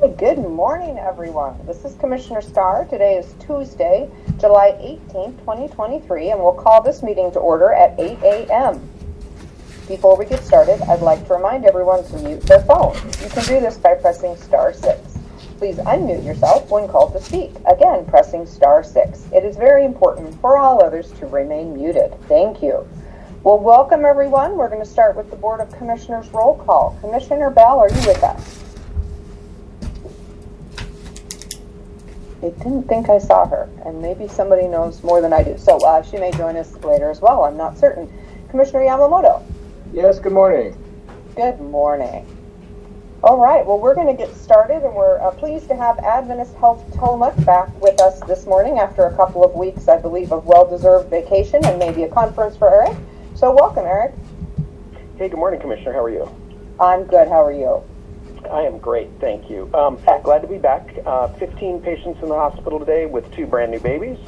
Good morning, everyone. This is Commissioner Starr. Today is Tuesday, July 18th, 2023, and we'll call this meeting to order at 8 a.m. Before we get started, I'd like to remind everyone to mute their phone. You can do this by pressing star 6. Please unmute yourself when called to speak. Again, pressing star 6. It is very important for all others to remain muted. Thank you. Well, welcome, everyone. We're going to start with the Board of Commissioners roll call. Commissioner Bell, are you with us? I didn't think I saw her, and maybe somebody knows more than I do. So she may join us later as well. I'm not certain. Commissioner Yamamoto. Yes, good morning. Good morning. All right, well, we're going to get started, and we're pleased to have Adventist Health Tillamook back with us this morning after a couple of weeks, I believe, of well-deserved vacation and maybe a conference for Eric. So welcome, Eric. Hey, good morning, Commissioner. How are you? I'm good. How are you? I am great, thank you. Glad to be back. 15 patients in the hospital today with 2 brand new babies.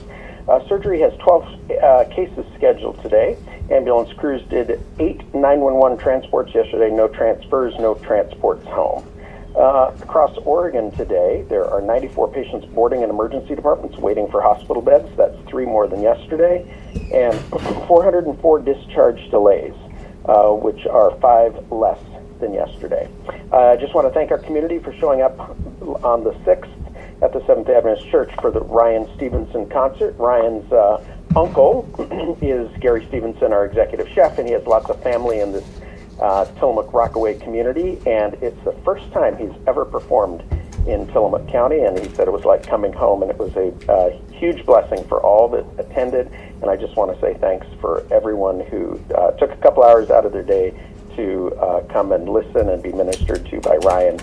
Surgery has 12 cases scheduled today. Ambulance crews did 8 911 transports yesterday. No transfers, no transports home. Across Oregon today, there are 94 patients boarding in emergency departments waiting for hospital beds. That's 3 more than yesterday. And 404 discharge delays, which are 5 less than yesterday. I just want to thank our community for showing up on the 6th at the Seventh Adventist Church for the Ryan Stevenson concert. Ryan's uncle is Gary Stevenson, our executive chef, and he has lots of family in this Tillamook Rockaway community, and it's the first time he's ever performed in Tillamook County, and he said it was like coming home, and it was a huge blessing for all that attended, and I just want to say thanks for everyone who took a couple hours out of their day to come and listen and be ministered to by Ryan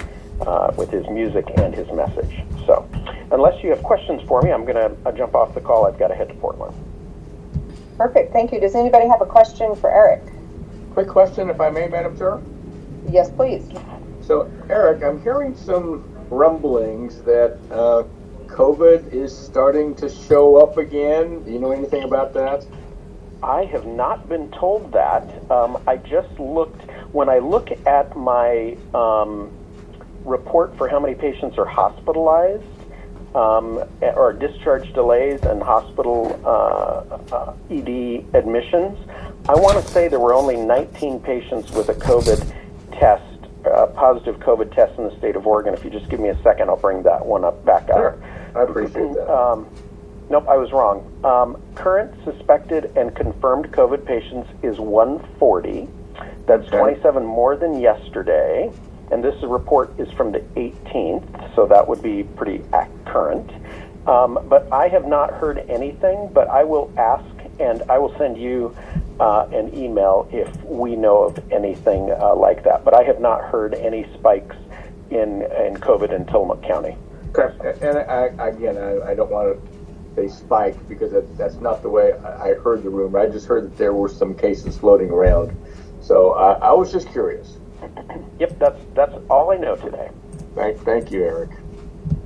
with his music and his message. So, unless you have questions for me, I'm going to jump off the call. I've got to head to Portland. Perfect. Thank you. Does anybody have a question for Eric? Quick question, if I may, Madam Chair. Yes, please. So, Eric, I'm hearing some rumblings that COVID is starting to show up again. Do you know anything about that? I have not been told that. I just looked, when I look at my report for how many patients are hospitalized or discharge delays and hospital ED admissions, I want to say there were only 19 patients with a COVID test, positive COVID test in the state of Oregon. If you just give me a second, I'll bring that one back up. Sure. I appreciate that. Nope, I was wrong. Current suspected and confirmed COVID patients is 140. That's 27 more than yesterday. And this report is from the 18th, so that would be pretty current. But I have not heard anything, but I will ask, and I will send you an email if we know of anything like that. But I have not heard any spikes in COVID in Tillamook County. Okay. And I don't want to say spike because that's not the way I heard the rumor. I just heard that there were some cases floating around. So I was just curious. Yep, that's all I know today. Thank you, Eric.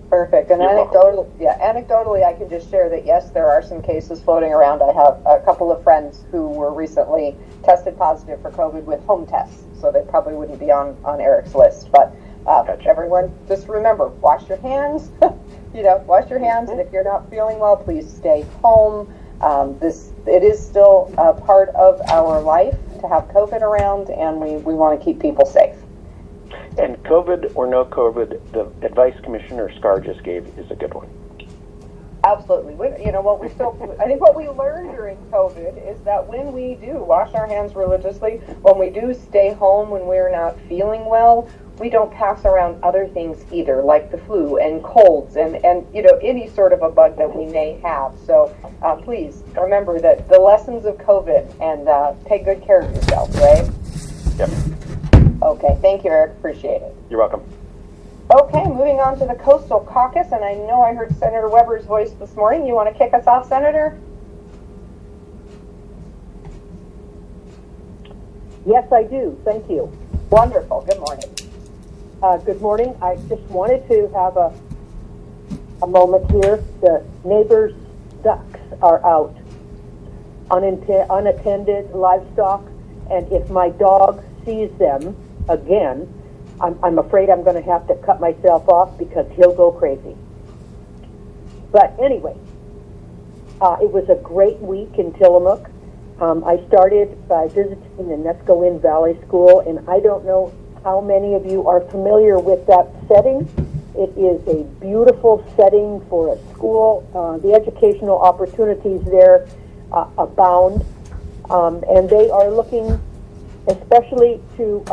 Perfect. And anecdotally, I can just share that yes, there are some cases floating around. I have a couple of friends who were recently tested positive for COVID with home tests, so they probably wouldn't be on Eric's list. But Gotcha. Everyone, just remember, wash your hands. Wash your hands, and if you're not feeling well, please stay home. It is still a part of our life to have COVID around, and we want to keep people safe. And COVID or no COVID, the advice Commissioner Scar just gave is a good one. Absolutely. I think what we learned during COVID is that when we do wash our hands religiously, when we do stay home when we're not feeling well, we don't pass around other things either, like the flu and colds and any sort of a bug that we may have. So please remember that the lessons of COVID, and take good care of yourself, right? Yep. Okay. Thank you, Eric. Appreciate it. You're welcome. Okay, moving on to the Coastal Caucus, and I know I heard Senator Weber's voice this morning. You want to kick us off, Senator? Yes, I do. Thank you. Wonderful. Good morning. Good morning. I just wanted to have a moment here. The neighbors' ducks are out, unattended livestock, and if my dog sees them again, I'm afraid I'm going to have to cut myself off because he'll go crazy. But anyway, it was a great week in Tillamook. I started by visiting the Nesco Inn Valley School, and I don't know how many of you are familiar with that setting. It is a beautiful setting for a school. The educational opportunities there abound, and they are looking especially to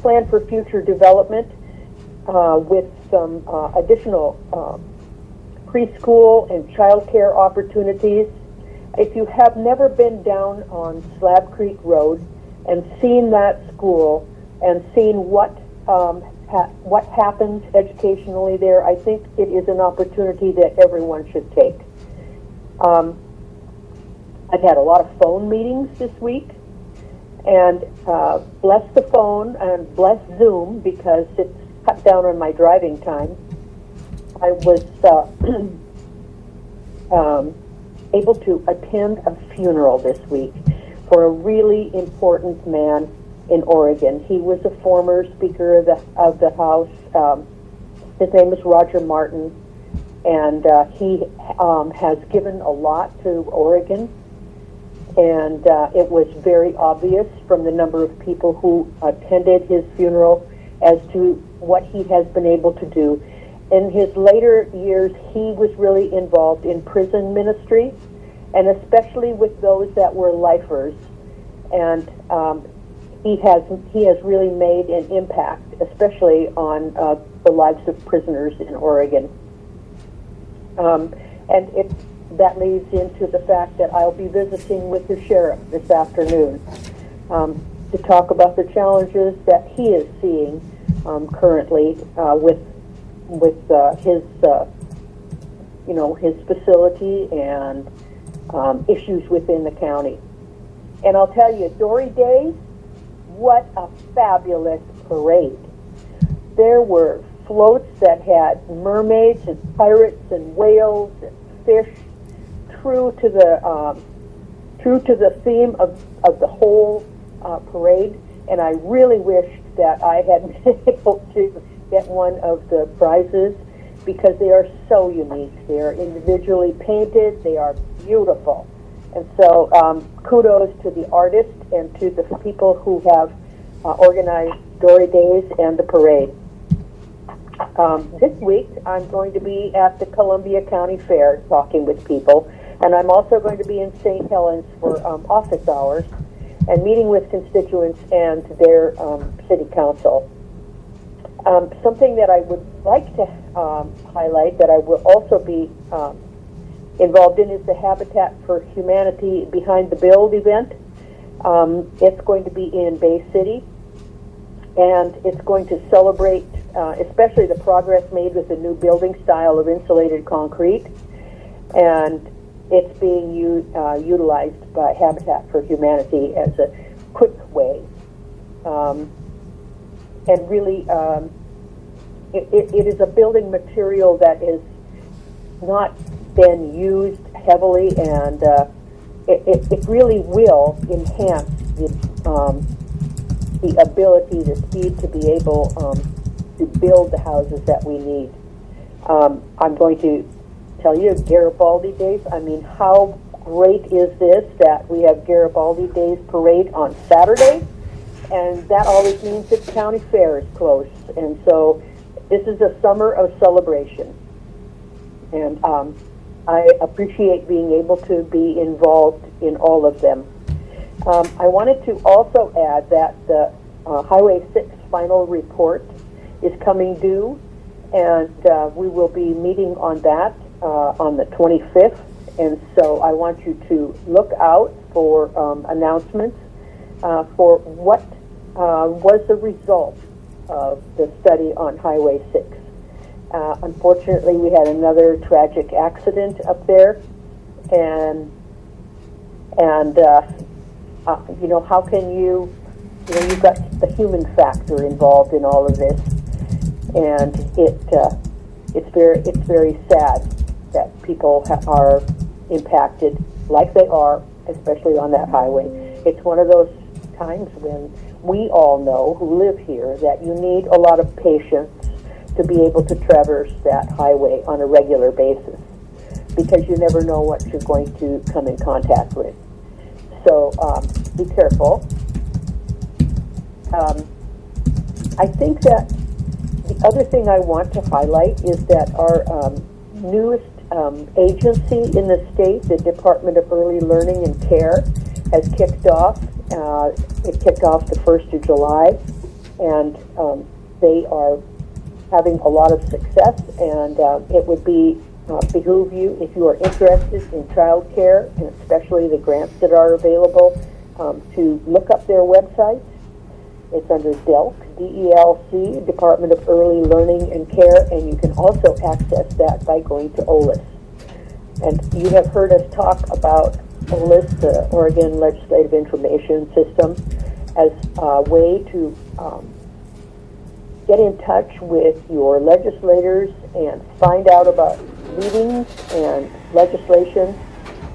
plan for future development with some additional preschool and child care opportunities. If you have never been down on Slab Creek Road and seen that school and seen what happens educationally there, I think it is an opportunity that everyone should take. I've had a lot of phone meetings this week, and bless the phone and bless Zoom because it's cut down on my driving time. I was able to attend a funeral this week for a really important man in Oregon. He was a former Speaker of the House. His name is Roger Martin, and he has given a lot to Oregon. And it was very obvious from the number of people who attended his funeral as to what he has been able to do. In his later years, he was really involved in prison ministry, and especially with those that were lifers. And he has really made an impact, especially on the lives of prisoners in Oregon. And that leads into the fact that I'll be visiting with the sheriff this afternoon to talk about the challenges that he is seeing currently with his facility and issues within the county. And I'll tell you, Dory Days, what a fabulous parade. There were floats that had mermaids and pirates and whales and fish, true to the theme of the whole parade. And I really wished that I had been able to get one of the prizes because they are so unique. They are individually painted. They are beautiful. And so kudos to the artist and to the people who have organized Dory Days and the parade. This week, I'm going to be at the Columbia County Fair talking with people, and I'm also going to be in St. Helens for office hours and meeting with constituents and their city council. Something that I would like to highlight that I will also be involved in is the Habitat for Humanity Behind the Build event. It's going to be in Bay City, and it's going to celebrate especially the progress made with the new building style of insulated concrete, and it's being utilized by Habitat for Humanity as a quick way. And really, it is a building material that has not been used heavily, and it really will enhance the ability, the speed to be able to build the houses that we need. I'm going to tell you, Garibaldi Days, I mean, how great is this that we have Garibaldi Days parade on Saturday, and that always means that the county fair is close, and so this is a summer of celebration, and I appreciate being able to be involved in all of them. I wanted to also add that the Highway 6 final report is coming due, and we will be meeting on that on the 25th, and so I want you to look out for announcements for what was the result of the study on Highway 6. Unfortunately, we had another tragic accident up there, and how can you've got the human factor involved in all of this, and it's very sad that people are impacted like they are, especially on that highway. It's one of those times when we all know who live here that you need a lot of patience to be able to traverse that highway on a regular basis, because you never know what you're going to come in contact with. So be careful. I think that the other thing I want to highlight is that our newest agency in the state, the Department of Early Learning and Care, has kicked off. It kicked off the 1st of July, and they are having a lot of success, and it would behoove you, if you are interested in child care, and especially the grants that are available, to look up their website. It's under DELC, D-E-L-C, Department of Early Learning and Care, and you can also access that by going to OLIS. And you have heard us talk about OLIS, the Oregon Legislative Information System, as a way to get in touch with your legislators and find out about meetings and legislation.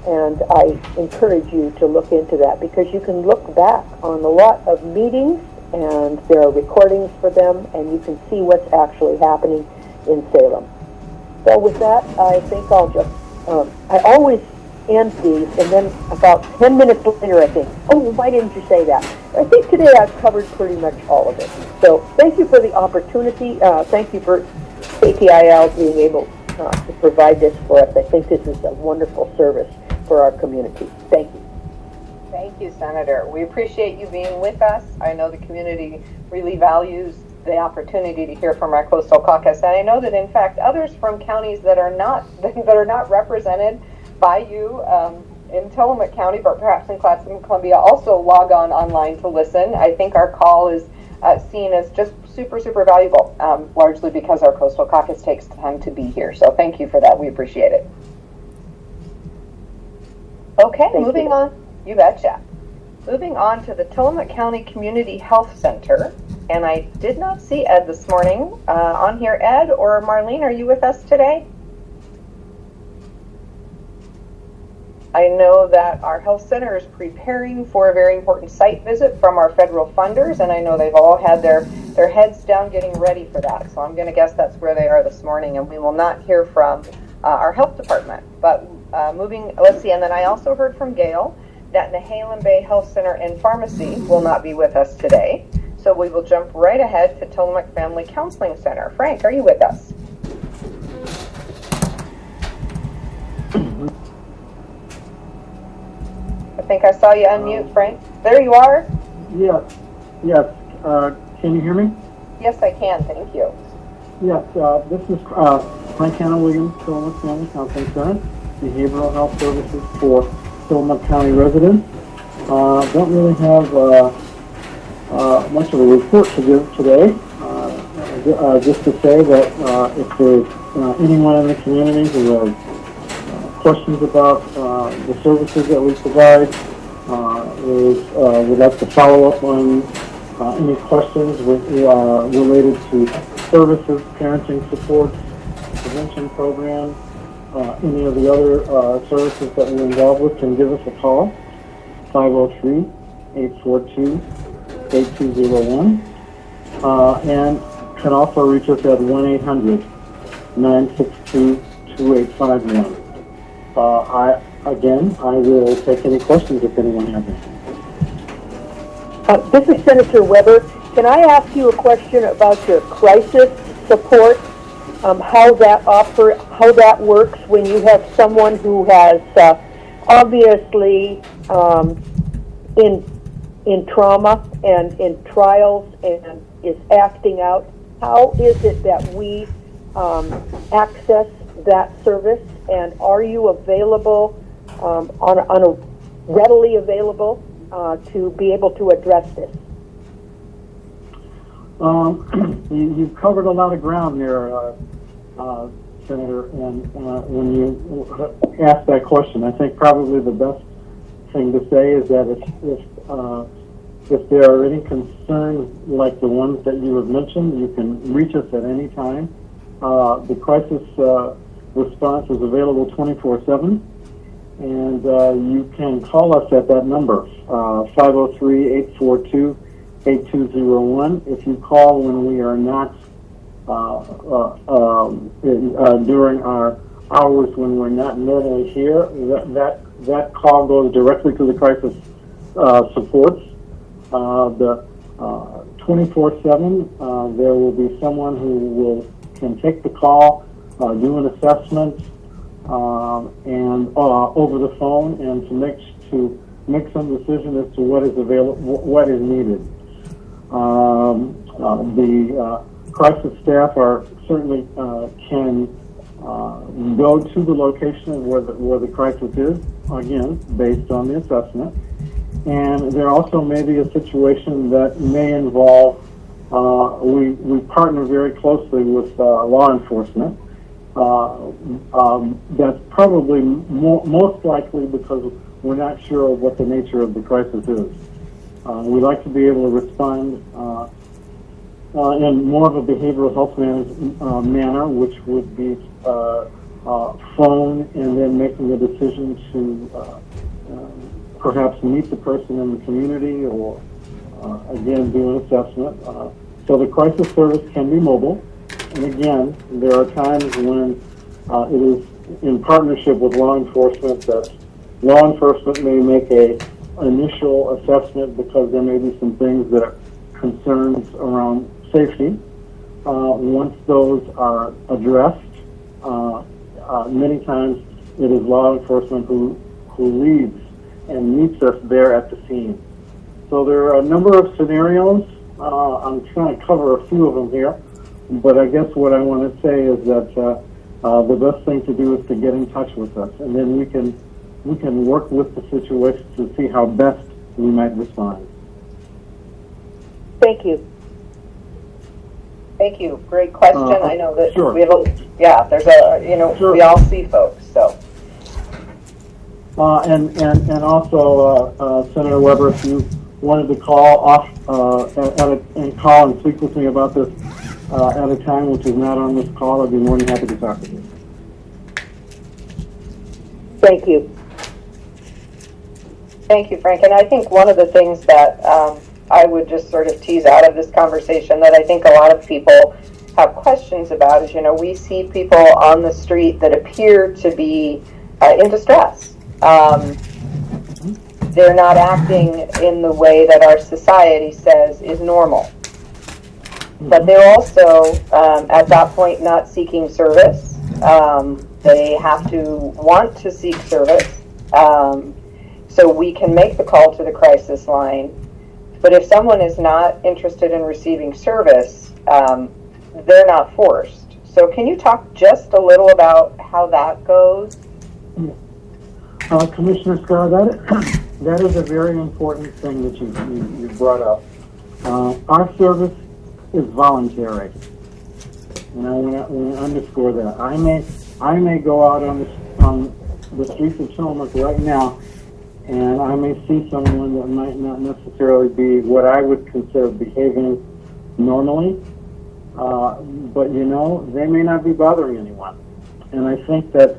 And I encourage you to look into that, because you can look back on a lot of meetings, and there are recordings for them, and you can see what's actually happening in Salem. So with that, I think I'll just, I always end these, and then about 10 minutes later I think, oh, why didn't you say that? I think today I've covered pretty much all of it. So thank you for the opportunity. Thank you for KTIL being able to provide this for us. I think this is a wonderful service for our community. Thank you. Thank you, Senator. We appreciate you being with us. I know the community really values the opportunity to hear from our Coastal Caucus, and I know that in fact others from counties that are not represented by you in Tillamook County, but perhaps in Clatsop and Columbia, also log on online to listen. I think our call is seen as just super, super valuable, largely because our Coastal Caucus takes time to be here. So thank you for that. We appreciate it. Okay, moving on. You betcha. Moving on to the Tillamook County Community Health Center. And I did not see Ed this morning on here. Ed or Marlene, are you with us today? I know that our health center is preparing for a very important site visit from our federal funders, and I know they've all had their heads down getting ready for that. So I'm going to guess that's where they are this morning, and we will not hear from our health department. But let's see, and then I also heard from Gail that Nehalem Bay Health Center and Pharmacy will not be with us today. So we will jump right ahead to Tillamook Family Counseling Center. Frank, are you with us? I think I saw you unmute, Frank. There you are. Yes. Can you hear me? Yes, I can. Thank you. Yes. This is Frank Hannah Williams, Tillamook Family Counseling Center, behavioral health services for Tillamook County residents. Don't really have much of a report to give today. Just to say that if there's anyone in the community who has questions about the services that we provide, would like to follow up on any questions related to services, parenting support, prevention programs, any of the other services that we're involved with, can give us a call, 503-842-8201, and can also reach us at 1-800-962-2851. I will take any questions if anyone has any. This is Senator Weber. Can I ask you a question about your crisis support? How that works when you have someone who has obviously in trauma and in trials and is acting out. How is it that we access that service, and are you available readily available to be able to address this? You've covered a lot of ground there, Senator, and when you ask that question, I think probably the best thing to say is that if there are any concerns like the ones that you have mentioned, you can reach us at any time. The crisis response is available 24/7, and you can call us at that number, 503-842-8201. 8201. If you call when we are not during our hours when we're not normally here, that call goes directly to the crisis supports. The 24/7, there will be someone who can take the call, do an assessment, and over the phone, and to make some decision as to what is available, what is needed. The crisis staff are certainly can go to the location where the crisis is, again, based on the assessment. And there also may be a situation that may involve, we partner very closely with law enforcement. That's probably most likely because we're not sure of what the nature of the crisis is. We like to be able to respond in more of a behavioral health manner, which would be phone and then making a decision to perhaps meet the person in the community or again do an assessment. So the crisis service can be mobile, and again, there are times when it is in partnership with law enforcement that law enforcement may make a initial assessment because there may be some things that are concerns around safety. Once those are addressed, many times it is law enforcement who leads and meets us there at the scene. So there are a number of scenarios. I'm trying to cover a few of them here, but I guess what I want to say is that the best thing to do is to get in touch with us, and then we can work with the situation to see how best we might respond. Thank you. Thank you. Great question. I know that sure. we have there's a, Sure. we all see folks, so. And also, Senator Weber, if you wanted to call off and call and speak with me about this at a time which is not on this call, I'd be more than happy to talk with you. Thank you. Thank you, Frank. And I think one of the things that I would just sort of tease out of this conversation that I think a lot of people have questions about is, we see people on the street that appear to be in distress. They're not acting in the way that our society says is normal. But they're also, at that point, not seeking service. They have to want to seek service. So we can make the call to the crisis line. But if someone is not interested in receiving service, they're not forced. So can you talk just a little about how that goes? Commissioner Scar, that is a very important thing that you brought up. Our service is voluntary, and I want to underscore that. I may go out on the streets of Tillamook right now, and I may see someone that might not necessarily be what I would consider behaving normally, but they may not be bothering anyone. And I think that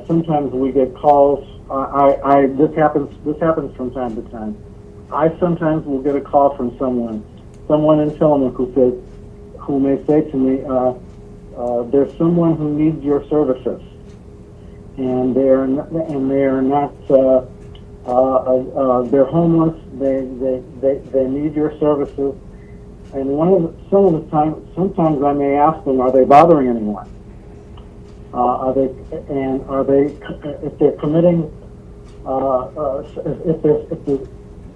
sometimes we get calls. This happens from time to time. I sometimes will get a call from someone in Tillamook who may say to me, "There's someone who needs your services, and they are not. They're homeless. They need your services." And sometimes I may ask them, "Are they bothering anyone? If they're committing,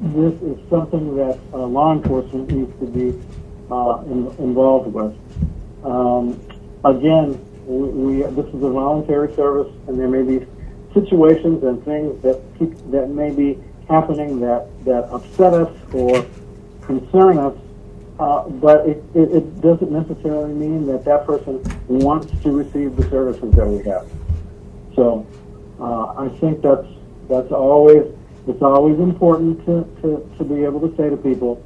this is something that law enforcement needs to be involved with." Again, this is a voluntary service, and there may be situations and things that may be happening that upset us or concern us. But it doesn't necessarily mean that person wants to receive the services that we have. So I think it's always important to be able to say to people,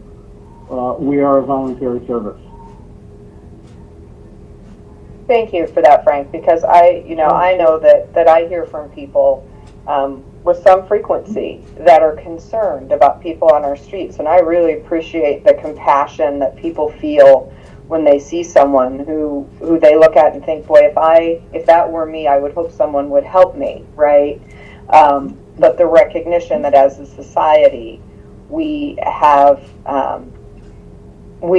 we are a voluntary service. Thank you for that, Frank, because I know that I hear from people with some frequency that are concerned about people on our streets. And I really appreciate the compassion that people feel when they see someone who they look at and think, boy, if that were me, I would hope someone would help me, right? But the recognition that as a society, we have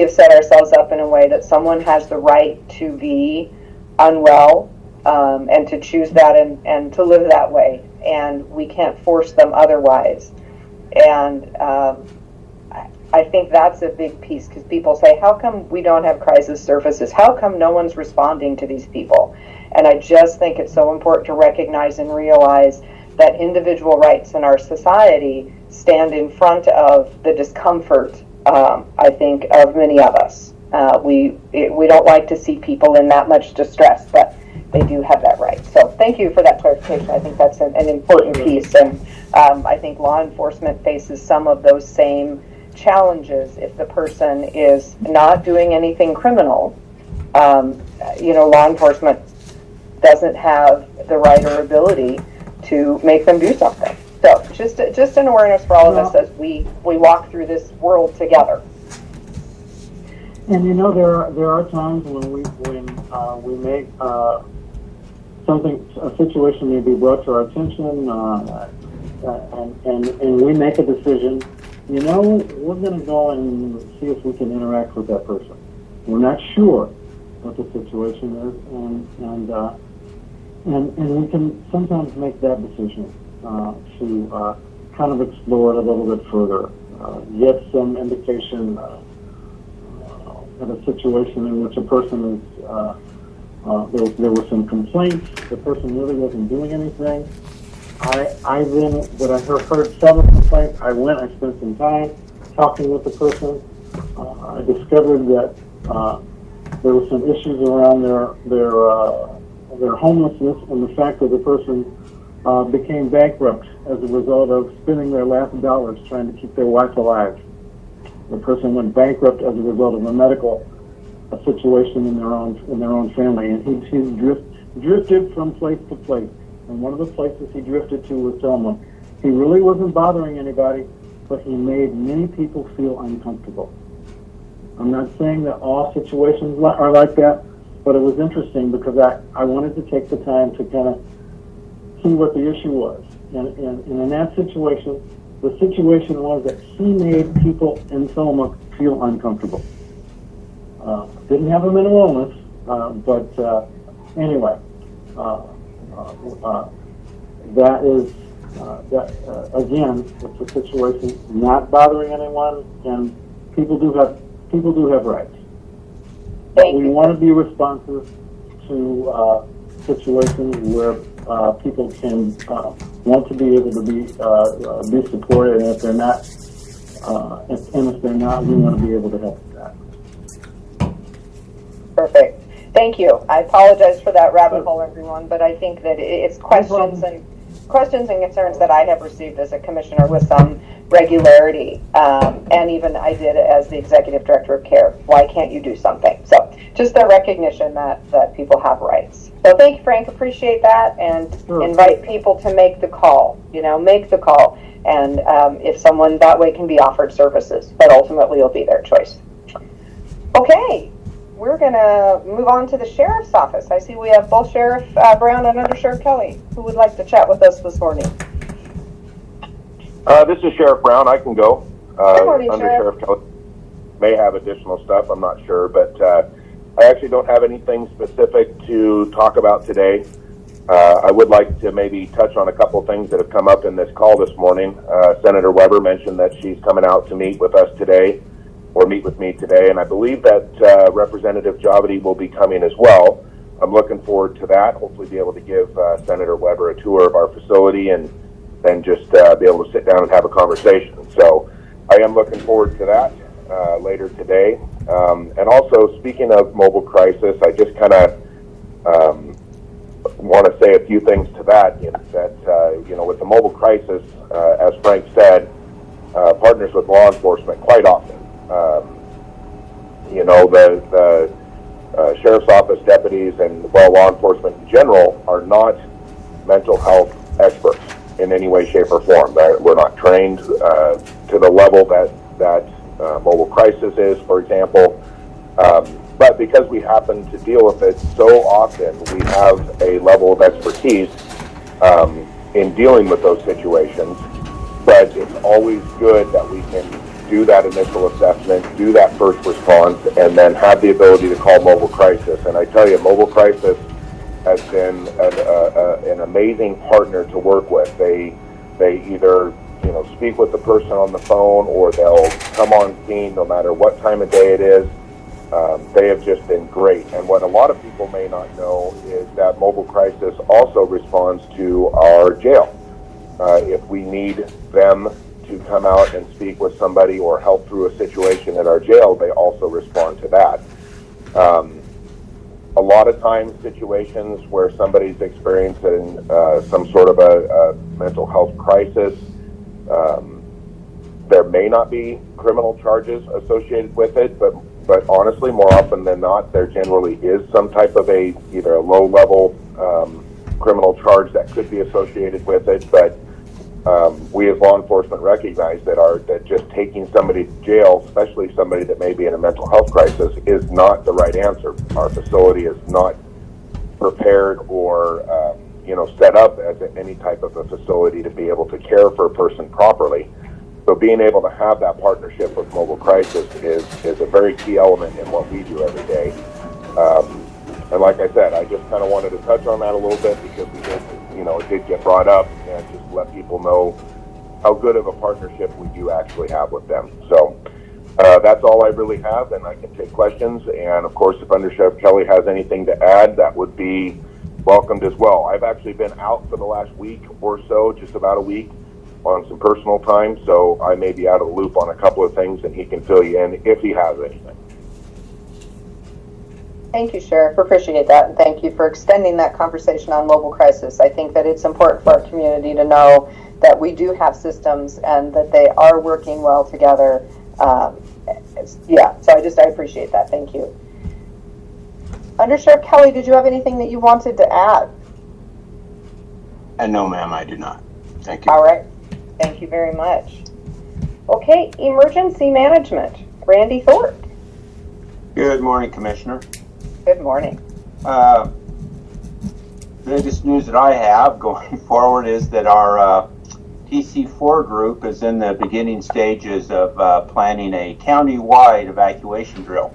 set ourselves up in a way that someone has the right to be unwell and to choose that and to live that way, and we can't force them otherwise. And I think that's a big piece, because people say, how come we don't have crisis services? How come no one's responding to these people? And I just think it's so important to recognize and realize that individual rights in our society stand in front of the discomfort, I think, of many of us. We don't like to see people in that much distress, but they do have that right. So thank you for that clarification. I think that's an important piece. And I think law enforcement faces some of those same challenges if the person is not doing anything criminal. Law enforcement doesn't have the right or ability to make them do something. So just an awareness for all of us as we walk through this world together. And there are times when we make a situation may be brought to our attention, and we make a decision. We're going to go and see if we can interact with that person. We're not sure what the situation is, and we can sometimes make that decision to kind of explore it a little bit further, get some indication of a situation in which a person is, there were some complaints, the person really wasn't doing anything. I then, when I heard several complaints, I spent some time talking with the person. I discovered that there were some issues around their homelessness, and the fact that the person became bankrupt as a result of spending their last dollars trying to keep their wife alive. The person went bankrupt as a result of a medical situation in their own family, and he drifted from place to place. And one of the places he drifted to was Selma. He really wasn't bothering anybody, but he made many people feel uncomfortable. I'm not saying that all situations are like that, but it was interesting because I wanted to take the time to kind of see what the issue was. And in that situation, the situation was that he made people in Selma feel uncomfortable. Didn't have a mental illness, but anyway. That is, again, it's a situation not bothering anyone, and people do have rights. But we want to be responsive to situations where people can want to be able to be supported, and if they're not, we want to be able to help with that. Perfect. Thank you. I apologize for that rabbit hole, everyone, but I think that it's questions and concerns that I have received as a commissioner with some regularity, and even I did as the executive director of CARE. Why can't you do something? So just the recognition that people have rights. So thank you, Frank. Appreciate that, and invite people to make the call. Make the call, and if someone that way can be offered services, but ultimately it'll be their choice. Okay. We're going to move on to the Sheriff's Office. I see we have both Sheriff Brown and Under Sheriff Kelly, who would like to chat with us this morning. This is Sheriff Brown. I can go. Good morning, Under Sheriff. Kelly may have additional stuff. I'm not sure, but I actually don't have anything specific to talk about today. I would like to maybe touch on a couple things that have come up in this call this morning. Senator Weber mentioned that she's coming out to meet with us today, or meet with me today, and I believe that Representative Javidi will be coming as well. I'm looking forward to that, hopefully be able to give Senator Weber a tour of our facility and then just be able to sit down and have a conversation. So I am looking forward to that later today. And also, speaking of mobile crisis, I just kind of want to say a few things to that, with the mobile crisis, as Frank said, partners with law enforcement quite often. The Sheriff's Office deputies and, law enforcement in general are not mental health experts. in any way, shape, or form. We're not trained to the level that mobile crisis is, for example. But because we happen to deal with it so often, we have a level of expertise in dealing with those situations. But it's always good that we can do that initial assessment, do that first response, and then have the ability to call mobile crisis. And I tell you, mobile crisis has been an amazing partner to work with. They either speak with the person on the phone, or they'll come on scene no matter what time of day it is. They have just been great. And what a lot of people may not know is that mobile crisis also responds to our jail. If we need them to come out and speak with somebody or help through a situation at our jail, they also respond to that. A lot of times, situations where somebody's experiencing some sort of a mental health crisis, there may not be criminal charges associated with it, but honestly, more often than not, there generally is some type of either a low-level criminal charge that could be associated with it. But we as law enforcement recognize that just taking somebody to jail, especially somebody that may be in a mental health crisis, is not the right answer. Our facility is not prepared or set up as any type of a facility to be able to care for a person properly. So being able to have that partnership with Mobile Crisis is a very key element in what we do every day. And like I said, I just kind of wanted to touch on that a little bit because it did get brought up, and just let people know how good of a partnership we do actually have with them. So that's all I really have, and I can take questions. And of course, if Under Sheriff Kelly has anything to add, that would be welcomed as well. I've actually been out for the last week or so, just about a week, on some personal time, so I may be out of the loop on a couple of things, and he can fill you in if he has anything. Thank you, Sheriff. Appreciate that, and thank you for extending that conversation on mobile crisis. I think that it's important for our community to know that we do have systems and that they are working well together. So I appreciate that. Thank you. Under Sheriff Kelly, did you have anything that you wanted to add? No, ma'am, I do not. Thank you. All right. Thank you very much. Okay, emergency management. Randy Thorpe. Good morning, Commissioner. Good morning. Biggest news that I have going forward is that our TC4 group is in the beginning stages of planning a county-wide evacuation drill.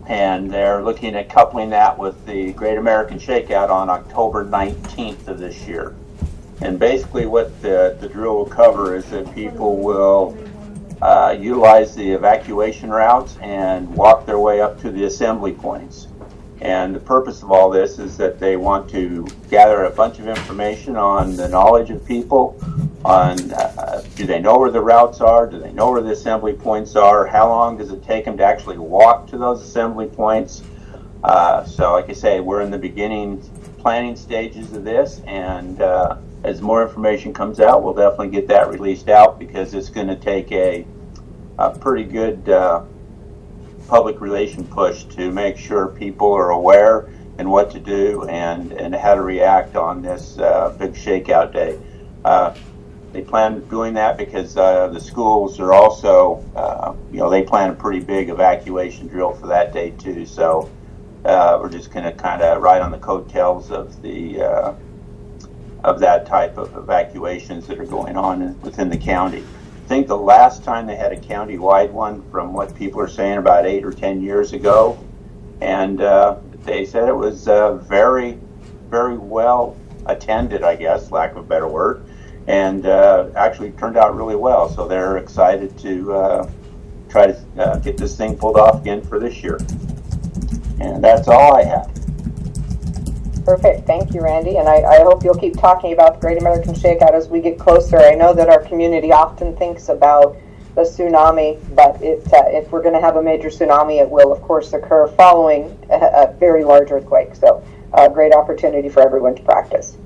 And they're looking at coupling that with the Great American Shakeout on October 19th of this year. And basically what the drill will cover is that people will utilize the evacuation routes and walk their way up to the assembly points. And the purpose of all this is that they want to gather a bunch of information on the knowledge of people, on do they know where the routes are, do they know where the assembly points are, how long does it take them to actually walk to those assembly points. So like I say, we're in the beginning planning stages of this, and as more information comes out, we'll definitely get that released out, because it's going to take a pretty good public relation push to make sure people are aware and what to do and how to react on this big shakeout day. They plan doing that because the schools are also, they plan a pretty big evacuation drill for that day too. So we're just going to kind of ride on the coattails of the of that type of evacuations that are going on within the county. I think the last time they had a county-wide one, from what people are saying, about 8 or 10 years ago, and they said it was very, very well attended, I guess, lack of a better word, and actually turned out really well. So they're excited to try to get this thing pulled off again for this year. And that's all I have. Perfect. Thank you, Randy. And I hope you'll keep talking about the Great American Shakeout as we get closer. I know that our community often thinks about the tsunami, but if we're going to have a major tsunami, it will, of course, occur following a very large earthquake. So a great opportunity for everyone to practice.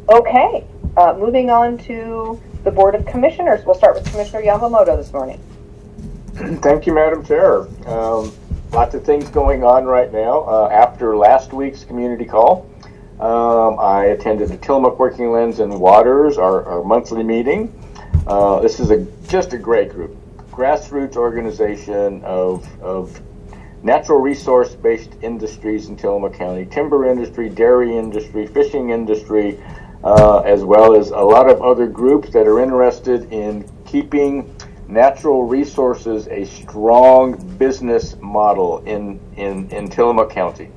Okay. Moving on to the Board of Commissioners. We'll start with Commissioner Yamamoto this morning. Thank you, Madam Chair. Lots of things going on right now. After last week's community call, I attended the Tillamook Working Lands and Waters, our monthly meeting. This is just a great group, grassroots organization of natural resource-based industries in Tillamook County, timber industry, dairy industry, fishing industry, as well as a lot of other groups that are interested in keeping natural resources a strong business model in Tillamook County.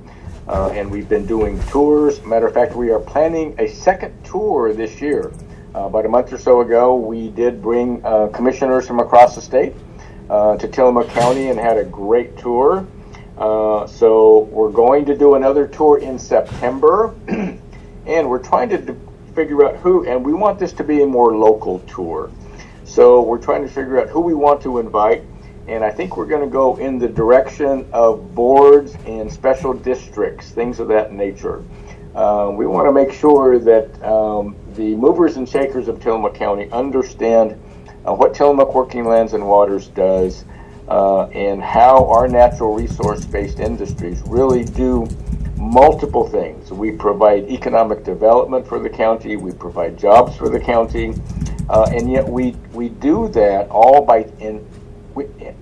And we've been doing tours. Matter of fact, we are planning a second tour this year. About a month or so ago, we did bring commissioners from across the state to Tillamook County and had a great tour. So we're going to do another tour in September, and we're trying to figure out who, and we want this to be a more local tour. So we're trying to figure out who we want to invite, and I think we're going to go in the direction of boards and special districts, things of that nature. We want to make sure that the movers and shakers of Tillamook County understand what Tillamook Working Lands and Waters does, and how our natural resource-based industries really do multiple things. We provide economic development for the county, we provide jobs for the county, and yet we do that all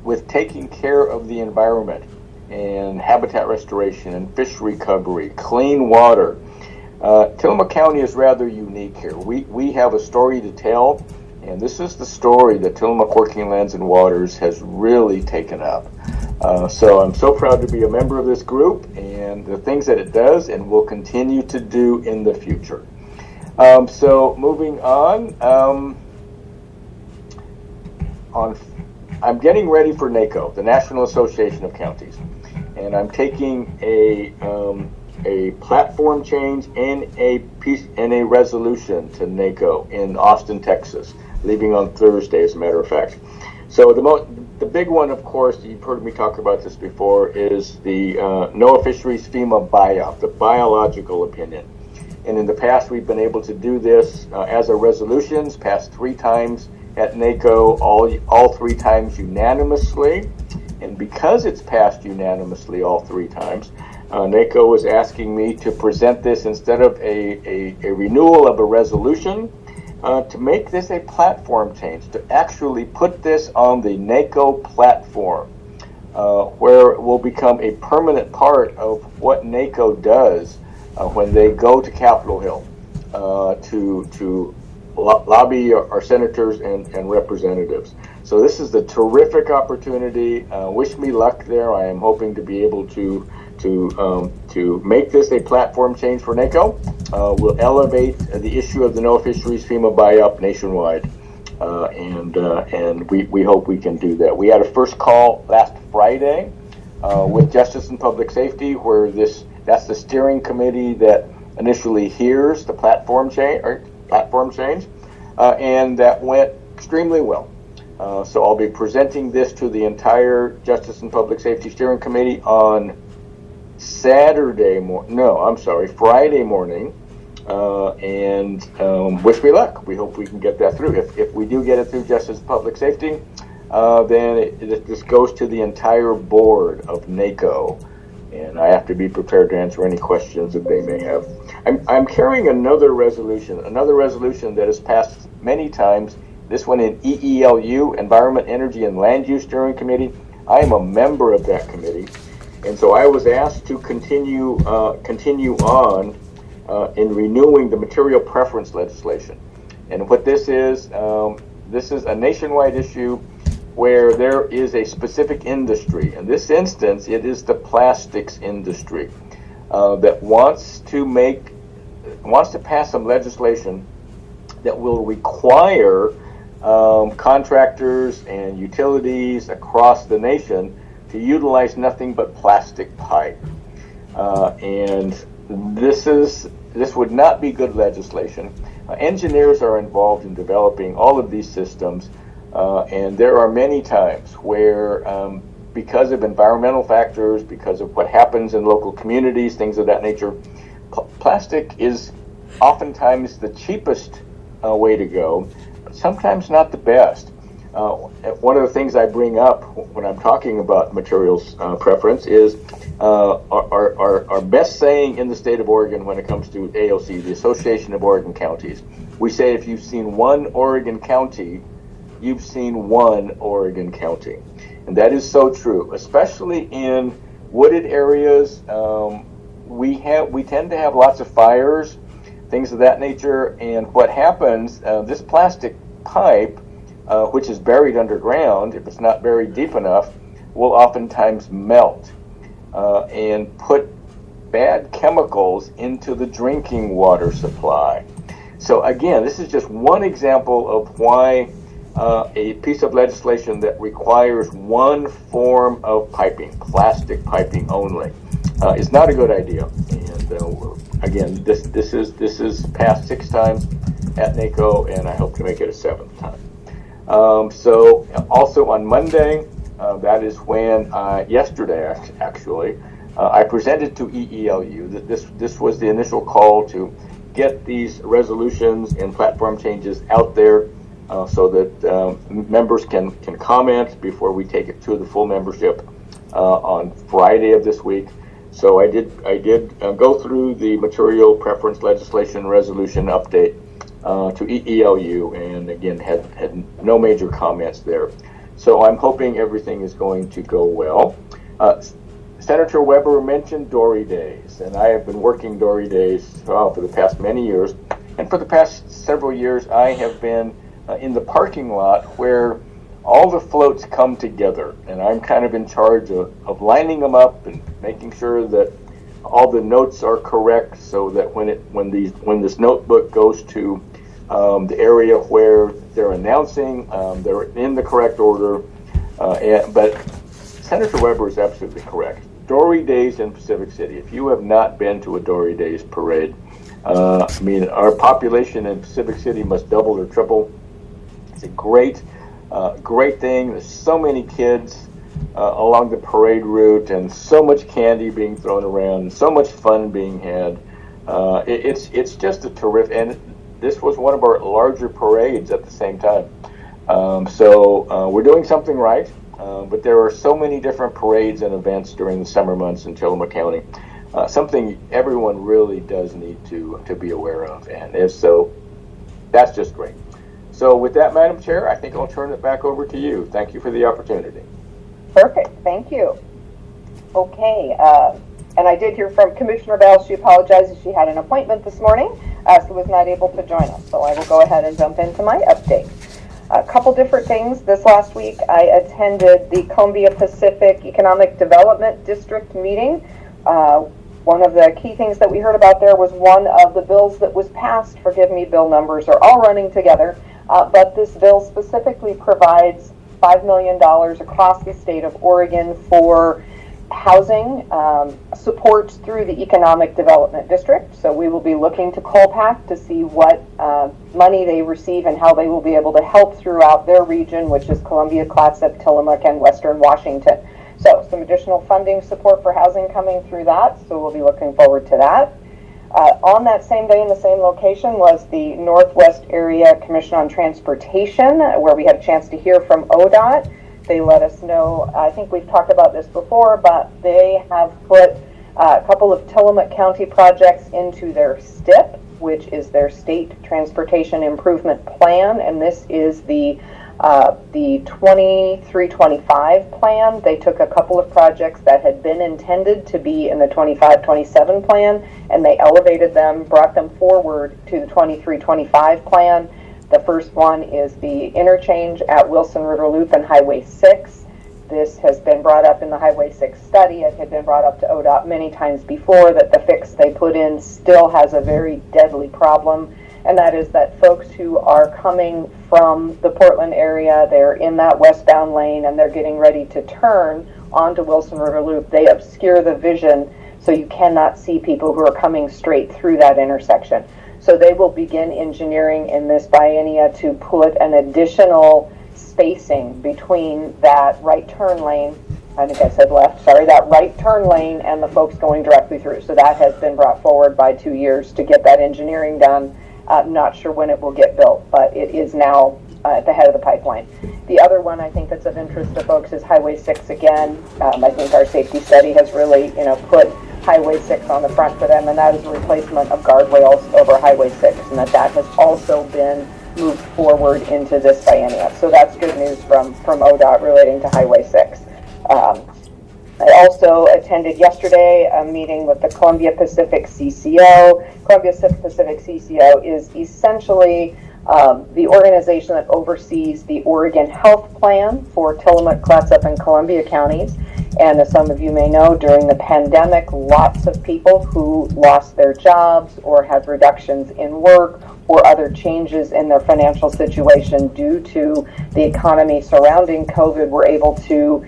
with taking care of the environment and habitat restoration and fish recovery, clean water. Tillamook County is rather unique here. We have a story to tell, and this is the story that Tillamook Working Lands and Waters has really taken up. So I'm so proud to be a member of this group and the things that it does and will continue to do in the future. So moving on, I'm getting ready for NACO, the National Association of Counties, and I'm taking a platform change and a resolution to NACO in Austin, Texas, leaving on Thursday, as a matter of fact. So the big one, of course, you've heard me talk about this before, is the NOAA Fisheries FEMA BIOP, the biological opinion. And in the past, we've been able to do this as a resolutions, passed 3 times at NACO, all 3 times unanimously. And because it's passed unanimously all 3 times, NACO was asking me to present this instead of a renewal of a resolution, to make this a platform change, to actually put this on the NACO platform, where it will become a permanent part of what NACO does when they go to Capitol Hill to lobby our senators and representatives. So this is a terrific opportunity. Wish me luck there. I am hoping to be able to make this a platform change for NACO. We'll elevate the issue of the NOAA Fisheries FEMA BIOP nationwide, and we hope we can do that. We had a first call last Friday with Justice and Public Safety, where that's the steering committee that initially hears the platform change, and that went extremely well. So I'll be presenting this to the entire Justice and Public Safety Steering Committee on Friday morning, and wish me luck. We hope we can get that through. If we do get it through Justice and Public Safety, then this goes to the entire board of NACO, and I have to be prepared to answer any questions that they may have. I'm carrying another resolution that has passed many times, this one in EELU, Environment, Energy, and Land Use Steering Committee. I am a member of that committee, and so I was asked to continue on in renewing the material preference legislation. And what this is a nationwide issue where there is a specific industry. In this instance, it is the plastics industry that wants to pass some legislation that will require contractors and utilities across the nation to utilize nothing but plastic pipe. And this would not be good legislation. Engineers are involved in developing all of these systems, and there are many times where, because of environmental factors, because of what happens in local communities, things of that nature, plastic is oftentimes the cheapest way to go, but sometimes not the best. one of the things I bring up when I'm talking about materials preference is our best saying in the state of Oregon when it comes to AOC, the Association of Oregon Counties. We say if you've seen one Oregon county, you've seen one Oregon county. And that is so true, especially in wooded areas. We tend to have lots of fires, things of that nature, and what happens, this plastic pipe, which is buried underground, if it's not buried deep enough, will oftentimes melt and put bad chemicals into the drinking water supply. So again, this is just one example of why a piece of legislation that requires one form of piping, plastic piping only, is not a good idea. And again, this is passed 6 times at NACO, and I hope to make it a 7th time. So also on Monday, that is when yesterday actually, I presented to EELU that this was the initial call to get these resolutions and platform changes out there so that members can comment before we take it to the full membership on Friday of this week. So I did go through the material preference legislation resolution update to EELU, and again had no major comments there. So I'm hoping everything is going to go well. Senator Weber mentioned Dory Days, and I have been working Dory Days for the past many years. And for the past several years, I have been in the parking lot where all the floats come together, and I'm kind of in charge of lining them up and making sure that all the notes are correct, so that when this notebook goes to the area where they're announcing, they're in the correct order. But Senator Weber is absolutely correct. Dory Days in Pacific City. If you have not been to a Dory Days parade, I mean, our population in Pacific City must double or triple. It's a great thing. There's so many kids along the parade route, and so much candy being thrown around, and so much fun being had. It's just a terrific, and this was one of our larger parades at the same time. So we're doing something right, but there are so many different parades and events during the summer months in Tillamook County. Something everyone really does need to be aware of, and if so, that's just great. So with that, Madam Chair, I think I'll turn it back over to you. Thank you for the opportunity. Perfect, thank you. Okay, and I did hear from Commissioner Bell. She apologizes. She had an appointment this morning, so was not able to join us. So I will go ahead and jump into my update. A couple different things. This last week, I attended the Columbia Pacific Economic Development District meeting. One of the key things that we heard about there was one of the bills that was passed. Forgive me, bill numbers are all running together. But this bill specifically provides $5 million across the state of Oregon for housing support through the Economic Development District. So we will be looking to COLPAC to see what money they receive and how they will be able to help throughout their region, which is Columbia, Clatsop, Tillamook, and Western Washington. So some additional funding support for housing coming through that, so we'll be looking forward to that. On that same day in the same location was the Northwest Area Commission on Transportation, where we had a chance to hear from ODOT. They let us know, I think we've talked about this before, but they have put a couple of Tillamook County projects into their STIP, which is their State Transportation Improvement Plan, and this is the 23-25 plan. They took a couple of projects that had been intended to be in the 25-27 plan, and they elevated them, brought them forward to the 23-25 plan. The first one is the interchange at Wilson River Loop and Highway 6. This has been brought up in the Highway 6 study. It had been brought up to ODOT many times before that the fix they put in still has a very deadly problem, and that is that folks who are coming from the Portland area, they're in that westbound lane and they're getting ready to turn onto Wilson River Loop. They obscure the vision, so you cannot see people who are coming straight through that intersection. So they will begin engineering in this biennia to put an additional spacing between that right turn lane, I think I said left, sorry, that right turn lane and the folks going directly through. So that has been brought forward by 2 years to get that engineering done. Not sure when it will get built, but it is now at the head of the pipeline. The other one I think that's of interest to folks is Highway 6 again. I think our safety study has really, put Highway 6 on the front for them, and that is a replacement of guardrails over Highway 6, and that has also been moved forward into this biennium. So that's good news from ODOT relating to Highway 6. I also attended yesterday a meeting with the Columbia Pacific CCO. Columbia Pacific CCO is essentially the organization that oversees the Oregon Health Plan for Tillamook, Clatsop, and Columbia counties. And as some of you may know, during the pandemic, lots of people who lost their jobs or had reductions in work or other changes in their financial situation due to the economy surrounding COVID were able to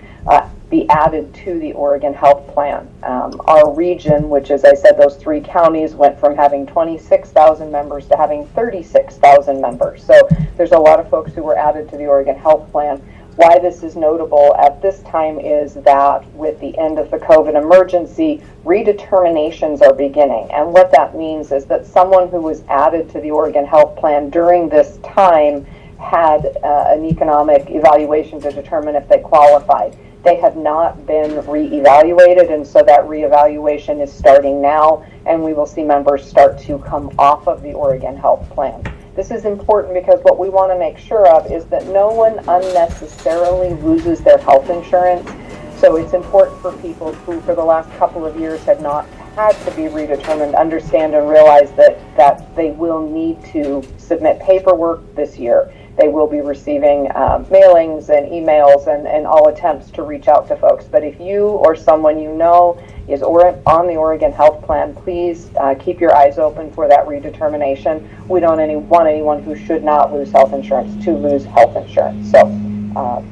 be added to the Oregon Health Plan. Our region, which, as I said, those 3 counties went from having 26,000 members to having 36,000 members. So there's a lot of folks who were added to the Oregon Health Plan. Why this is notable at this time is that with the end of the COVID emergency, redeterminations are beginning. And what that means is that someone who was added to the Oregon Health Plan during this time had an economic evaluation to determine if they qualified. They have not been reevaluated, and so that reevaluation is starting now, and we will see members start to come off of the Oregon Health Plan. This is important because what we want to make sure of is that no one unnecessarily loses their health insurance. So it's important for people who for the last couple of years have not had to be redetermined understand and realize that they will need to submit paperwork this year. They will be receiving mailings and emails and all attempts to reach out to folks. But if you or someone you know is on the Oregon Health Plan, please keep your eyes open for that redetermination. We don't want anyone who should not lose health insurance to lose health insurance. So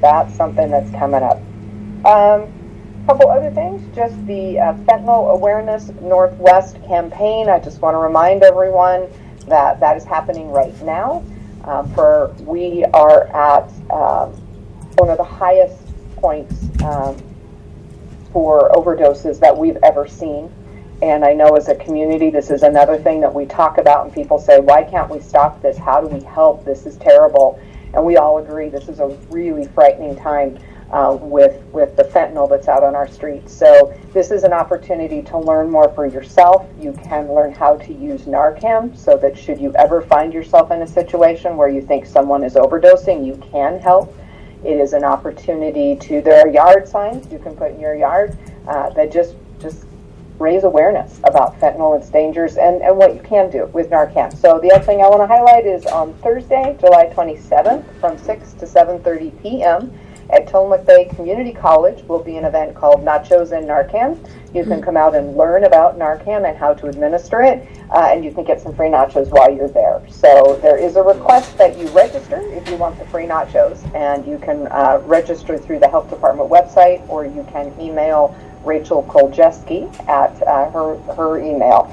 that's something that's coming up. Couple other things, just the Fentanyl Awareness Northwest campaign. I just want to remind everyone that that is happening right now. We are at one of the highest points for overdoses that we've ever seen. And I know as a community, this is another thing that we talk about and people say, why can't we stop this? How do we help? This is terrible. And we all agree this is a really frightening time with the fentanyl that's out on our streets. So this is an opportunity to learn more for yourself. You can learn how to use Narcan so that should you ever find yourself in a situation where you think someone is overdosing, you can help. It is an opportunity there are yard signs you can put in your yard that just raise awareness about fentanyl and its dangers and what you can do with Narcan. So the other thing I want to highlight is on Thursday, July 27th from 6 to 7:30 p.m. at Tillamook Bay Community College will be an event called Nachos and Narcan. You can come out and learn about Narcan and how to administer it, and you can get some free nachos while you're there. So there is a request that you register if you want the free nachos, and you can register through the Health Department website, or you can email Rachel Koljeski at her email,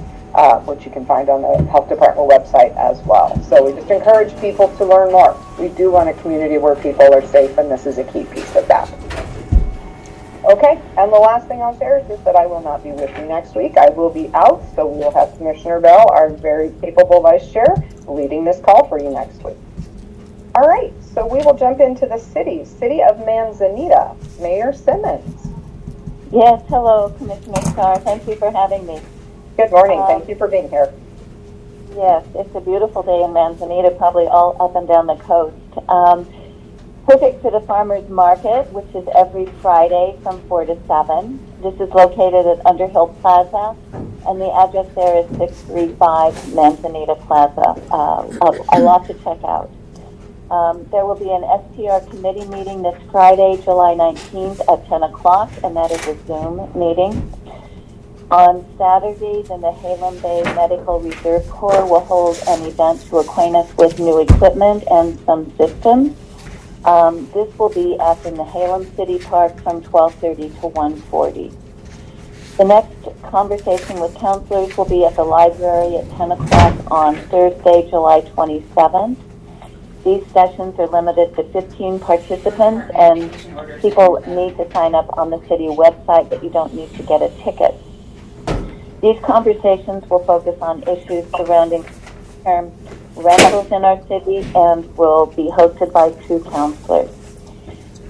which you can find on the Health Department website as well. So we just encourage people to learn more. We do want a community where people are safe, and this is a key piece of that. Okay, and the last thing I'll share is just that I will not be with you next week. I will be out, so we will have Commissioner Bell, our very capable Vice Chair, leading this call for you next week. All right, so we will jump into the City of Manzanita. Mayor Simmons. Yes, hello, Commissioner Starr. Thank you for having me. Good morning. Thank you for being here. Yes, it's a beautiful day in Manzanita, probably all up and down the coast. Perfect for the farmers market, which is every Friday from 4 to 7. This is located at Underhill Plaza, and the address there is 635 Manzanita Plaza. A lot to check out. There will be an STR committee meeting this Friday, July 19th at 10 o'clock, and that is a Zoom meeting. On Saturday, the Nehalem Bay Medical Reserve Corps will hold an event to acquaint us with new equipment and some systems. This will be at the Nehalem City Park from 12:30 to 1:40. The next conversation with counselors will be at the library at 10 o'clock on Thursday, July 27th. These sessions are limited to 15 participants, and people need to sign up on the city website, but you don't need to get a ticket. These conversations will focus on issues surrounding term rentals in our city and will be hosted by 2 counselors.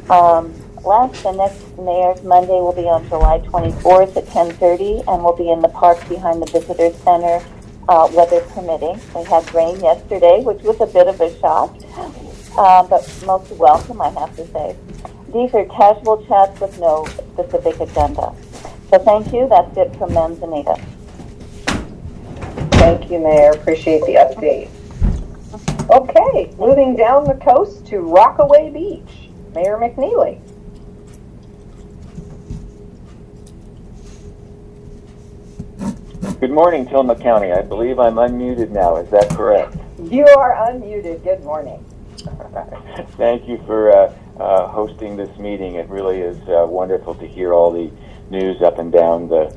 The next Mayor's Monday will be on July 24th at 10:30 and will be in the park behind the Visitor Center, weather permitting. We had rain yesterday, which was a bit of a shock, but most welcome, I have to say. These are casual chats with no specific agenda. So thank you. That's it from Manzanita. Thank you, Mayor. Appreciate the update. Okay, moving down the coast to Rockaway Beach. Mayor McNeely. Good morning, Tillamook County. I believe I'm unmuted now. Is that correct? You are unmuted. Good morning. Thank you for hosting this meeting. It really is wonderful to hear all the news up and down the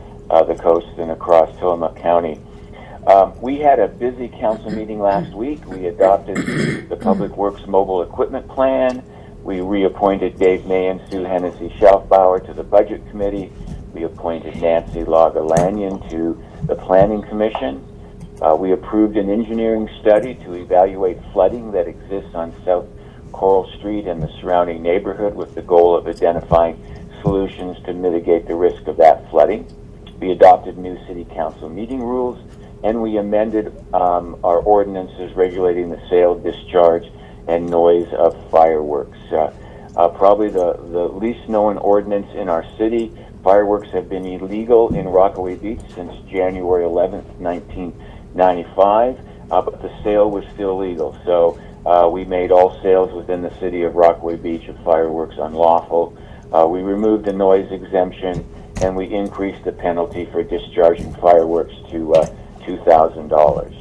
coast and across Tillamook County. We had a busy council meeting last week. We adopted the Public Works Mobile Equipment Plan. We reappointed Dave May and Sue Hennessy Schaufbauer to the Budget Committee. We appointed Nancy Laga-Lanyon to the Planning Commission. We approved an engineering study to evaluate flooding that exists on South Coral Street and the surrounding neighborhood with the goal of identifying solutions to mitigate the risk of that flooding. We adopted new City Council meeting rules, and we amended our ordinances regulating the sale, discharge, and noise of fireworks. Probably the least known ordinance in our city. Fireworks have been illegal in Rockaway Beach since January 11th, 1995, but the sale was still legal. So we made all sales within the city of Rockaway Beach of fireworks unlawful. We removed the noise exemption, and we increased the penalty for discharging fireworks to $2,000.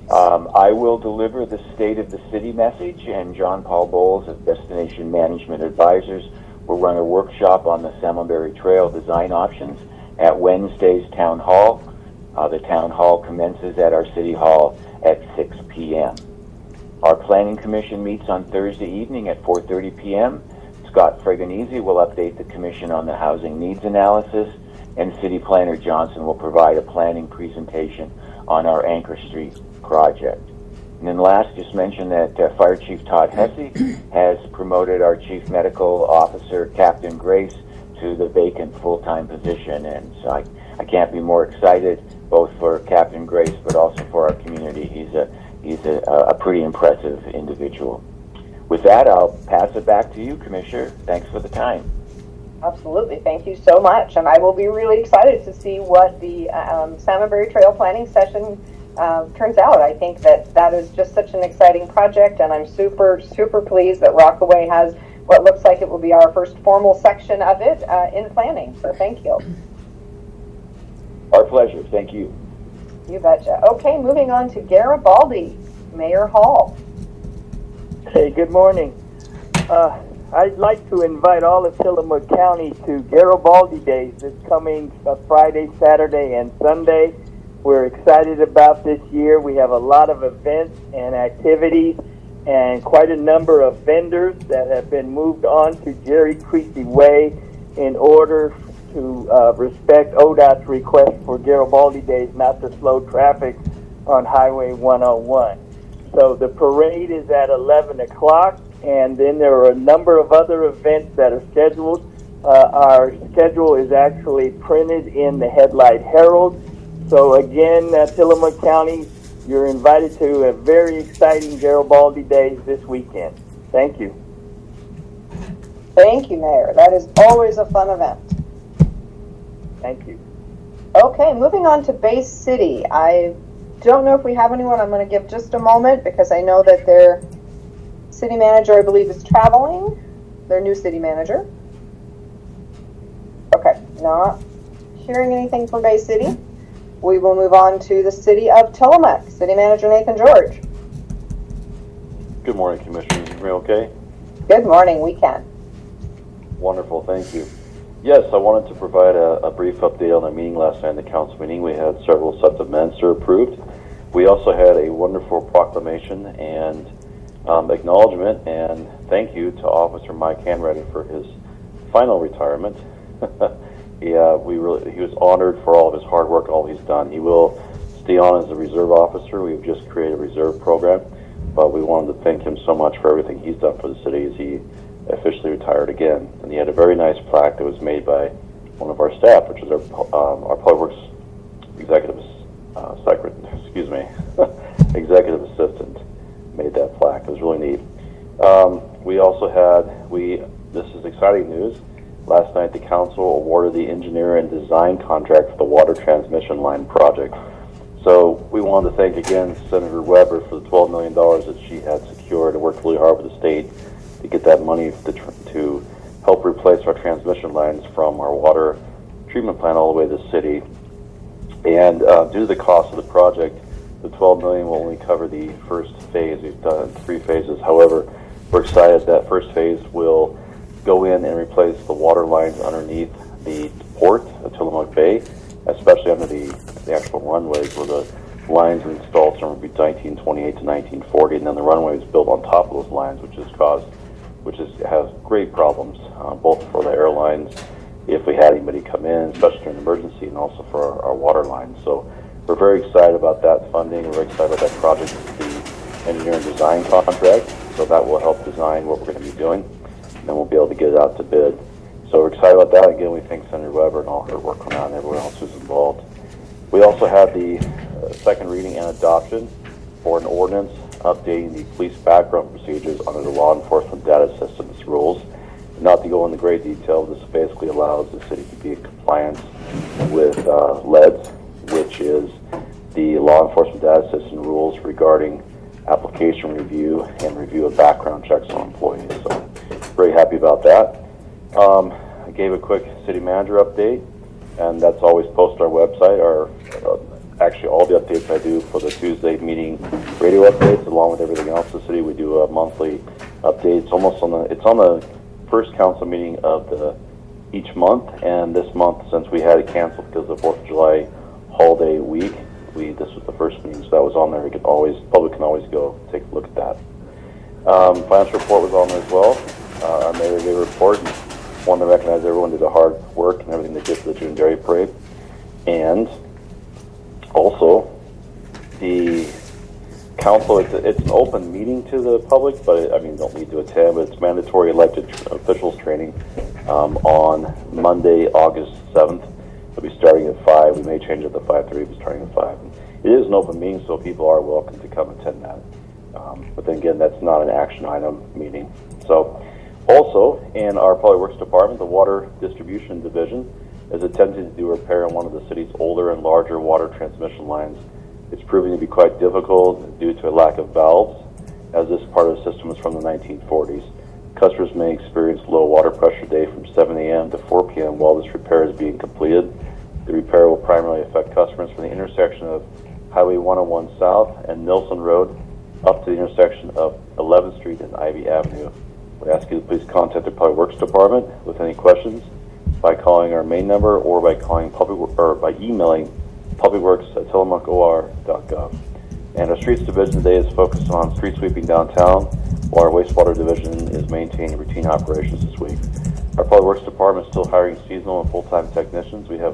I will deliver the State of the City message, and John Paul Bowles of Destination Management Advisors will run a workshop on the Salmonberry Trail design options at Wednesday's Town Hall. The Town Hall commences at our City Hall at 6 p.m. Our Planning Commission meets on Thursday evening at 4:30 p.m. Scott Fregonese will update the Commission on the housing needs analysis, and City Planner Johnson will provide a planning presentation on our Anchor Street project. And then last, just mention that Fire Chief Todd Hesse has promoted our Chief Medical Officer, Captain Grace, to the vacant full-time position. And so I can't be more excited, both for Captain Grace, but also for our community. He's a pretty impressive individual. With that, I'll pass it back to you, Commissioner. Thanks for the time. Absolutely. Thank you so much. And I will be really excited to see what the Salmonberry Trail planning session turns out. I think that is just such an exciting project, and I'm super, super pleased that Rockaway has what looks like it will be our first formal section of it in planning. So thank you. Our pleasure. Thank you. You betcha. Okay, moving on to Garibaldi, Mayor Hall. Hey, good morning. I'd like to invite all of Tillamook County to Garibaldi Days this coming Friday, Saturday, and Sunday. We're excited about this year. We have a lot of events and activities and quite a number of vendors that have been moved on to Jerry Creasy Way in order to respect ODOT's request for Garibaldi Days not to slow traffic on Highway 101. So the parade is at 11 o'clock, and then there are a number of other events that are scheduled. Our schedule is actually printed in the Headlight Herald. So again, Tillamook County, you're invited to a very exciting Garibaldi Days this weekend. Thank you. Thank you, Mayor. That is always a fun event. Thank you. Okay, moving on to Bay City. I don't know if we have anyone. I'm going to give just a moment because I know that their city manager, I believe, is traveling. Their new city manager. Okay, not hearing anything from Bay City. We will move on to the city of Tillamook. City Manager Nathan George. Good morning, Commissioners. Are we okay? Good morning. We can. Wonderful. Thank you. Yes, I wanted to provide a brief update on the meeting last night in the council meeting. We had several sets of minutes that were approved. We also had a wonderful proclamation and acknowledgement and thank you to Officer Mike Hanratty for his final retirement. He was honored for all of his hard work, all he's done. He will Dion is a reserve officer. We've just created a reserve program, but we wanted to thank him so much for everything he's done for the city as he officially retired again. And he had a very nice plaque that was made by one of our staff, which is our Public Works executive executive assistant made that plaque. It was really neat. We also had, this is exciting news. Last night, the council awarded the engineer and design contract for the water transmission line project. So we wanted to thank again Senator Weber for the $12 million that she had secured and worked really hard with the state to get that money to help replace our transmission lines from our water treatment plant all the way to the city. And due to the cost of the project, the $12 million will only cover the first phase. We've done 3 phases. However, we're excited that first phase will go in and replace the water lines underneath the port of Tillamook Bay, especially under the actual runways where the lines were installed somewhere between 1928 to 1940, and then the runway was built on top of those lines, which has great problems, both for the airlines if we had anybody come in, especially during an emergency, and also for our water lines. So we're very excited about that funding. We're very excited about that project, the engineering design contract. So that will help design what we're going to be doing, and then we'll be able to get it out to bid. So we're excited about that. Again, we thank Senator Weber and all her work on that and everyone else who's involved. We also had the second reading and adoption for an ordinance updating the police background procedures under the law enforcement data systems rules. Not to go into great detail, this basically allows the city to be in compliance with LEDS, which is the law enforcement data system rules regarding application review and review of background checks on employees. So very happy about that. I gave a quick city manager update, and that's always posted on our website. Actually, all the updates I do for the Tuesday meeting radio updates, along with everything else in the city. We do a monthly update. It's on the first council meeting of each month, and this month, since we had it canceled because of the 4th of July holiday week, this was the first meeting, so that was on there. Public can always go take a look at that. Financial report was on there as well. Our Mayor gave a report. Wanted to recognize everyone did the hard work and everything they did for the June Dairy Parade. And also, the council, it's an open meeting to the public, but don't need to attend, but it's mandatory elected officials training on Monday, August 7th. It'll be starting at 5. We may change it to 5:30, but starting at 5. It is an open meeting, so people are welcome to come attend that. But then again, that's not an action item meeting. So, also, in our Public Works Department, the Water Distribution Division is attempting to do repair on one of the city's older and larger water transmission lines. It's proving to be quite difficult due to a lack of valves, as this part of the system is from the 1940s. Customers may experience low water pressure day from 7 a.m. to 4 p.m. while this repair is being completed. The repair will primarily affect customers from the intersection of Highway 101 South and Nilsson Road up to the intersection of 11th Street and Ivy Avenue. We ask you to please contact the Public Works Department with any questions by calling our main number or by by emailing publicworks@tillamookor.gov. And our Streets Division today is focused on street sweeping downtown, while our Wastewater Division is maintaining routine operations this week. Our Public Works Department is still hiring seasonal and full-time technicians. We have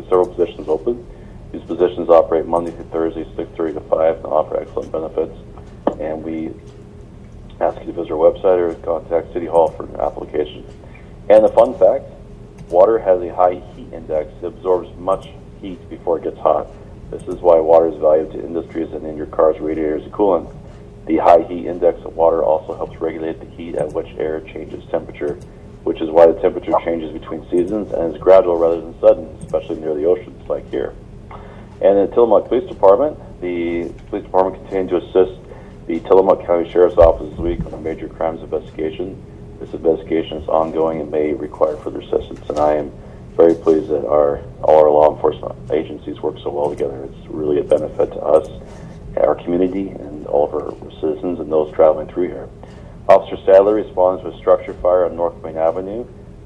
several positions open. These positions operate Monday through Thursday, 6:30 to 5, and offer excellent benefits. And we ask you to visit our website or contact City Hall for an application. And the fun fact, water has a high heat index. It absorbs much heat before it gets hot. This is why water is valued to industries and in your car's radiators and coolant. The high heat index of water also helps regulate the heat at which air changes temperature, which is why the temperature changes between seasons and is gradual rather than sudden, especially near the oceans like here. And in the Tillamook Police Department, the Police Department continued to assist the Tillamook County Sheriff's Office this week on a major crimes investigation. This investigation is ongoing and may require further assistance, and I am very pleased that all our law enforcement agencies work so well together. It's really a benefit to us, our community, and all of our citizens and those traveling through here. Officer Sadler responds to a structure fire on North Main Avenue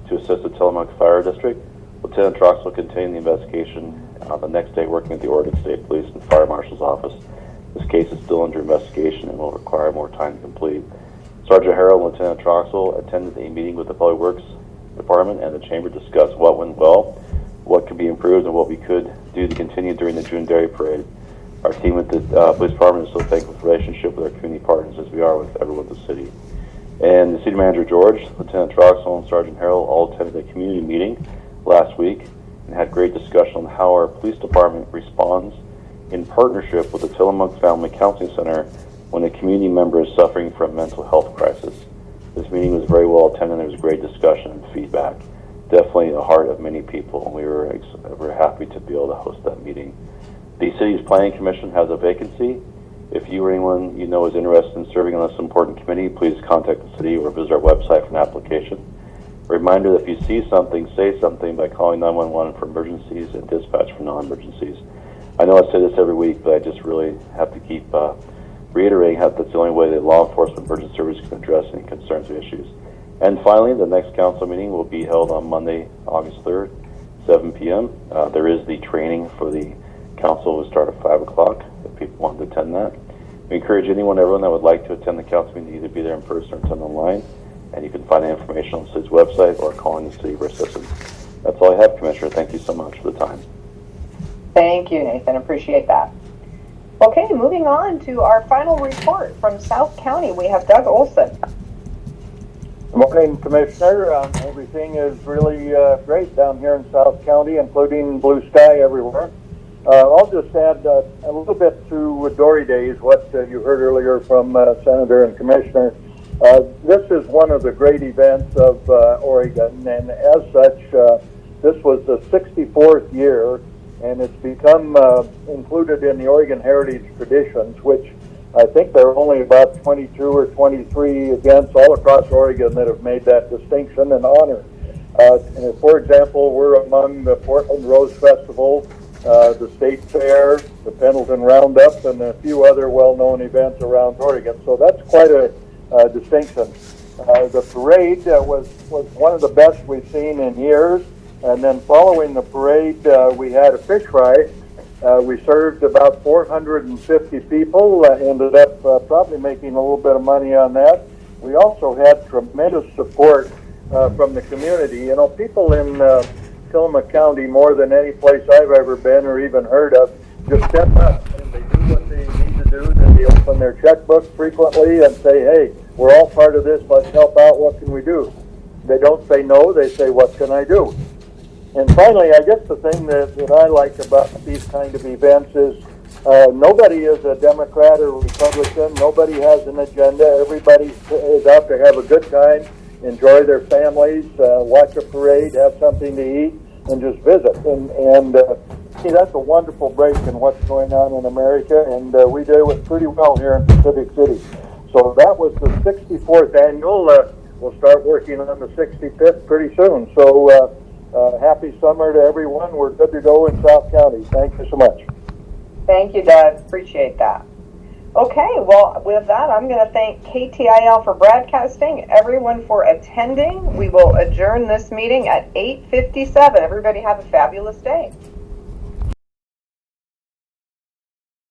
to assist the Tillamook Fire District. Lieutenant Trox will continue the investigation the next day, working with the Oregon State Police and Fire Marshal's Office. This case is still under investigation and will require more time to complete. Sergeant Harrell and Lieutenant Troxel attended a meeting with the Public Works Department and the Chamber to discuss what went well, what could be improved, and what we could do to continue during the June Dairy Parade. Our team at the police department is so thankful for the relationship with our community partners as we are with everyone in the city. And the city manager, George, Lieutenant Troxel, and Sergeant Harrell all attended a community meeting last week and had great discussion on how our police department responds in partnership with the Tillamook Family Counseling Center when a community member is suffering from a mental health crisis. This meeting was very well attended. There was great discussion and feedback. Definitely the heart of many people, and we were happy to be able to host that meeting. The city's planning commission has a vacancy. If you or anyone you know is interested in serving on this important committee, please contact the city or visit our website for an application. A reminder that if you see something, say something by calling 911 for emergencies and dispatch for non-emergencies. I know I say this every week, but I just really have to keep reiterating how that's the only way that law enforcement emergency service can address any concerns or issues. And finally, the next council meeting will be held on Monday, August 3rd, 7 p.m. There is the training for the council will start at 5 o'clock if people want to attend that. We encourage everyone that would like to attend the council meeting to either be there in person or attend online. And you can find the information on the city's website or calling the city of our assistance. That's all I have, Commissioner. Thank you so much for the time. Thank you, Nathan. Appreciate that. Okay, moving on to our final report from South County. We have Doug Olson. Good morning, Commissioner. Everything is really great down here in South County, including blue sky everywhere. I'll just add a little bit to Dory Days, what you heard earlier from Senator and Commissioner. This is one of the great events of Oregon, and as such, this was the 64th year, and it's become included in the Oregon Heritage Traditions, which I think there are only about 22 or 23 events all across Oregon that have made that distinction and honor. For example, we're among the Portland Rose Festival, the State Fair, the Pendleton Roundup, and a few other well-known events around Oregon. So that's quite a distinction. The parade was one of the best we've seen in years. And then following the parade, we had a fish fry. We served about 450 people, ended up probably making a little bit of money on that. We also had tremendous support from the community. You know, people in Tillamook County, more than any place I've ever been or even heard of, just step up and they do what they need to do. Then they open their checkbook frequently and say, hey, we're all part of this, let's help out, what can we do? They don't say no, they say, what can I do? And finally, I guess the thing that I like about these kind of events is nobody is a Democrat or Republican. Nobody has an agenda. Everybody is out to have a good time, enjoy their families, watch a parade, have something to eat, and just visit. And see, that's a wonderful break in what's going on in America, and we do it pretty well here in Pacific City. So that was the 64th annual. We'll start working on the 65th pretty soon. So happy summer to everyone. We're good to go in South County. Thank you so much. Thank you, Doug. Appreciate that. Okay, well, with that, I'm going to thank KTIL for broadcasting, everyone for attending. We will adjourn this meeting at 8:57. Everybody have a fabulous day.